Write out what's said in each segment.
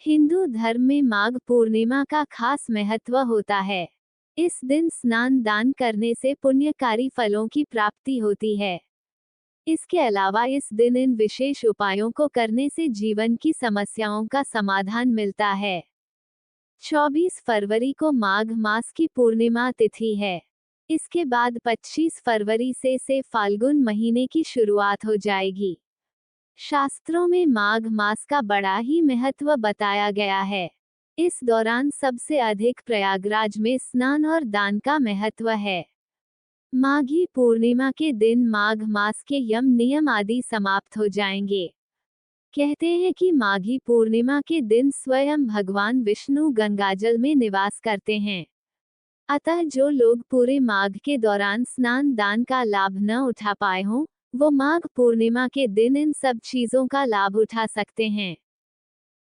हिंदू धर्म में माघ पूर्णिमा का खास महत्व होता है। इस दिन स्नान दान करने से पुण्यकारी फलों की प्राप्ति होती है। इसके अलावा इस दिन इन विशेष उपायों को करने से जीवन की समस्याओं का समाधान मिलता है। 24 फरवरी को माघ मास की पूर्णिमा तिथि है। इसके बाद 25 फरवरी से फाल्गुन महीने की शुरुआत हो जाएगी। शास्त्रों में माघ मास का बड़ा ही महत्व बताया गया है। इस दौरान सबसे अधिक प्रयागराज में स्नान और दान का महत्व है। माघी पूर्णिमा के दिन माघ मास के यम नियम आदि समाप्त हो जाएंगे। कहते हैं कि माघी पूर्णिमा के दिन स्वयं भगवान विष्णु गंगाजल में निवास करते हैं। अतः जो लोग पूरे माघ के दौरान स्नान दान का लाभ न उठा पाए हों, वो माघ पूर्णिमा के दिन इन सब चीजों का लाभ उठा सकते हैं।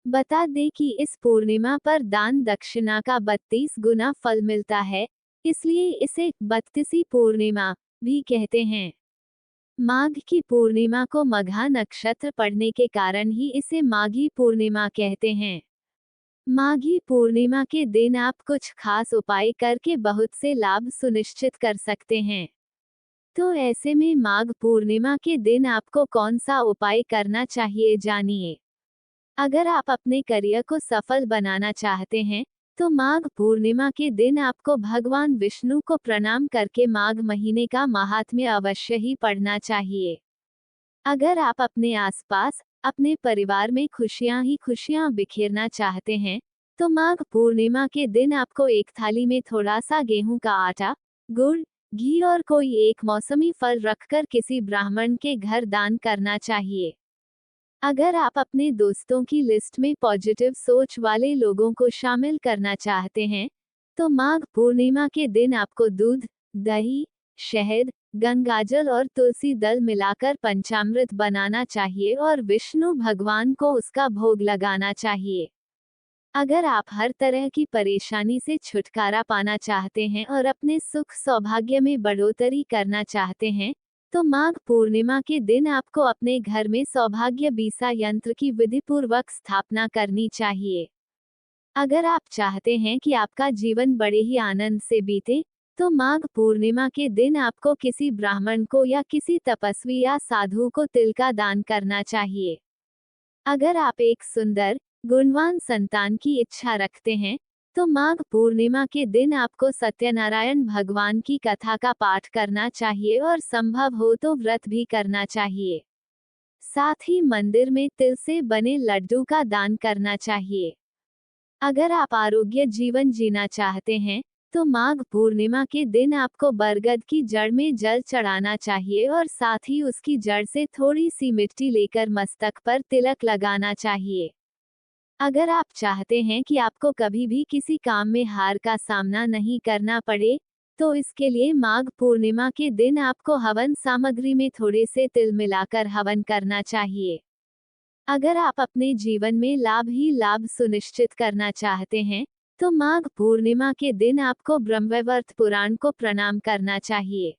बता दें कि इस पूर्णिमा पर दान दक्षिणा का 32 गुना फल मिलता है, इसलिए इसे 32वीं पूर्णिमा भी कहते हैं। माघ की पूर्णिमा को मघा नक्षत्र पड़ने के कारण ही इसे माघी पूर्णिमा कहते हैं। माघी पूर्णिमा के दिन आप कुछ खास उपाय करके बहुत से लाभ सुनिश्चित कर सकते हैं। तो ऐसे में माघ पूर्णिमा के दिन आपको कौन सा उपाय करना चाहिए, जानिए। अगर आप अपने करियर को सफल बनाना चाहते हैं, तो माघ पूर्णिमा के दिन आपको भगवान विष्णु को प्रणाम करके माघ महीने का महात्म्य अवश्य ही पढ़ना चाहिए। अगर आप अपने आसपास, अपने परिवार में खुशियां ही खुशियां बिखेरना चाहते हैं, तो माघ पूर्णिमा के दिन आपको एक थाली में थोड़ा सा गेहूं का आटा, गुड़, घी और कोई एक मौसमी फल रखकर किसी ब्राह्मण के घर दान करना चाहिए। अगर आप अपने दोस्तों की लिस्ट में पॉजिटिव सोच वाले लोगों को शामिल करना चाहते हैं, तो माघ पूर्णिमा के दिन आपको दूध, दही, शहद, गंगाजल और तुलसी दल मिलाकर पंचामृत बनाना चाहिए और विष्णु भगवान को उसका भोग लगाना चाहिए। अगर आप हर तरह की परेशानी से छुटकारा पाना चाहते हैं और अपने सुख सौभाग्य में बढ़ोतरी करना चाहते हैं, तो माघ पूर्णिमा के दिन आपको अपने घर में सौभाग्य बीसा यंत्र की विधिपूर्वक स्थापना करनी चाहिए। अगर आप चाहते हैं कि आपका जीवन बड़े ही आनंद से बीते, तो माघ पूर्णिमा के दिन आपको किसी ब्राह्मण को या किसी तपस्वी या साधु को तिल का दान करना चाहिए। अगर आप एक सुंदर, गुणवान संतान की इच्छा रखते हैं, तो माघ पूर्णिमा के दिन आपको सत्यनारायण भगवान की कथा का पाठ करना चाहिए और संभव हो तो व्रत भी करना चाहिए। साथ ही मंदिर में तिल से बने लड्डू का दान करना चाहिए। अगर आप आरोग्य जीवन जीना चाहते हैं, तो माघ पूर्णिमा के दिन आपको बरगद की जड़ में जल चढ़ाना चाहिए और साथ ही उसकी जड़ से थोड़ी सी मिट्टी लेकर मस्तक पर तिलक लगाना चाहिए। अगर आप चाहते हैं कि आपको कभी भी किसी काम में हार का सामना नहीं करना पड़े, तो इसके लिए माघ पूर्णिमा के दिन आपको हवन सामग्री में थोड़े से तिल मिलाकर हवन करना चाहिए। अगर आप अपने जीवन में लाभ ही लाभ सुनिश्चित करना चाहते हैं, तो माघ पूर्णिमा के दिन आपको ब्रह्मवैवर्त पुराण को प्रणाम करना चाहिए।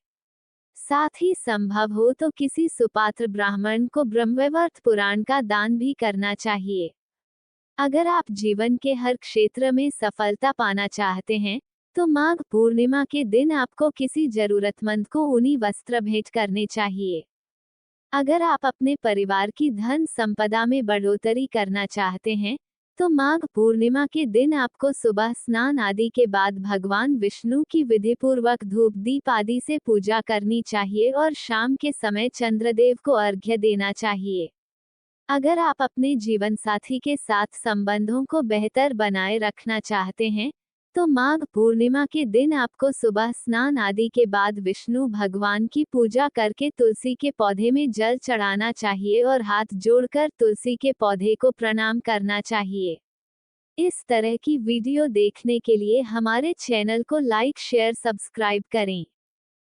साथ ही संभव हो तो किसी सुपात्र ब्राह्मण को ब्रह्मवैवर्त पुराण का दान भी करना चाहिए। अगर आप जीवन के हर क्षेत्र में सफलता पाना चाहते हैं, तो माघ पूर्णिमा के दिन आपको किसी जरूरतमंद को ऊनी वस्त्र भेंट करने चाहिए। अगर आप अपने परिवार की धन संपदा में बढ़ोतरी करना चाहते हैं, तो माघ पूर्णिमा के दिन आपको सुबह स्नान आदि के बाद भगवान विष्णु की विधिपूर्वक धूप दीप आदि से पूजा करनी चाहिए और शाम के समय चंद्रदेव को अर्घ्य देना चाहिए। अगर आप अपने जीवन साथी के साथ संबंधों को बेहतर बनाए रखना चाहते हैं, तो माघ पूर्णिमा के दिन आपको सुबह स्नान आदि के बाद विष्णु भगवान की पूजा करके तुलसी के पौधे में जल चढ़ाना चाहिए और हाथ जोड़कर तुलसी के पौधे को प्रणाम करना चाहिए। इस तरह की वीडियो देखने के लिए हमारे चैनल को लाइक शेयर सब्सक्राइब करें।